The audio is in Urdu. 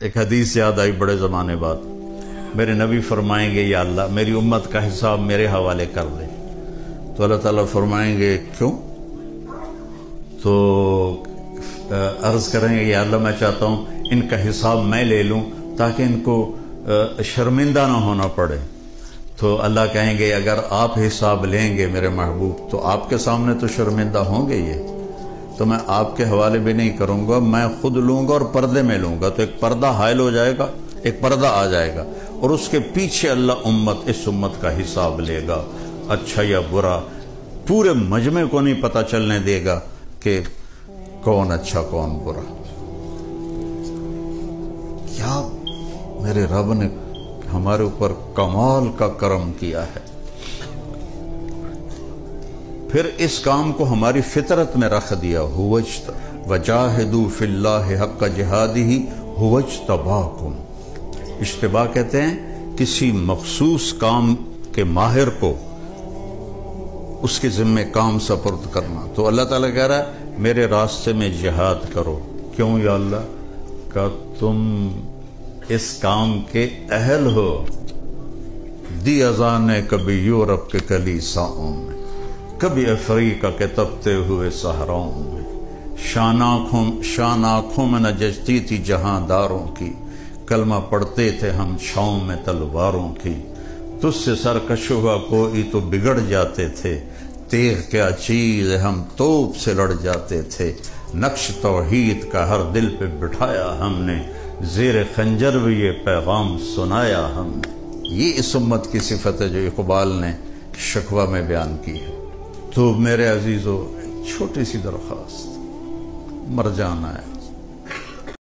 ایک حدیث یاد آئی بڑے زمانے بعد. میرے نبی فرمائیں گے یا اللہ میری امت کا حساب میرے حوالے کر دے. تو اللہ تعالیٰ فرمائیں گے کیوں؟ تو عرض کریں گے یا اللہ میں چاہتا ہوں ان کا حساب میں لے لوں تاکہ ان کو شرمندہ نہ ہونا پڑے. تو اللہ کہیں گے اگر آپ حساب لیں گے میرے محبوب تو آپ کے سامنے تو شرمندہ ہوں گے یہ، تو میں آپ کے حوالے بھی نہیں کروں گا، میں خود لوں گا اور پردے میں لوں گا. تو ایک پردہ حائل ہو جائے گا، ایک پردہ آ جائے گا اور اس کے پیچھے اللہ اس امت کا حساب لے گا، اچھا یا برا. پورے مجمع کو نہیں پتہ چلنے دے گا کہ کون اچھا کون برا. کیا میرے رب نے ہمارے اوپر کمال کا کرم کیا ہے. پھر اس کام کو ہماری فطرت میں رکھ دیا. وَجَاهِدُوا فِي اللَّهِ حَقَّ جِهَادِهِ هُوَ اجْتَبَاكُمْ. اجتبا کہتے ہیں کسی مخصوص کام کے ماہر کو اس کے ذمہ کام سپرد کرنا. تو اللہ تعالیٰ کہہ رہا ہے میرے راستے میں جہاد کرو. کیوں یا اللہ؟ کہ تم اس کام کے اہل ہو. دی اذانیں کبھی یورپ کے کلیساؤں میں، کبھی افریقہ کے تپتے ہوئے صحراؤں میں، شان آنکھوں میں نہ ججتی تھی جہاں داروں کی، کلمہ پڑھتے تھے ہم چھاؤں میں تلواروں کی. تجھ سے سرکش ہوا کوئی تو بگڑ جاتے تھے، تیغ کیا چیز ہم توپ سے لڑ جاتے تھے. نقش توحید کا ہر دل پہ بٹھایا ہم نے، زیر خنجر بھی یہ پیغام سنایا ہم نے. یہ اس امت کی صفت ہے جو اقبال نے شکوہ میں بیان کی ہے. تو میرے عزیزو چھوٹی سی درخواست، مر جانا ہے.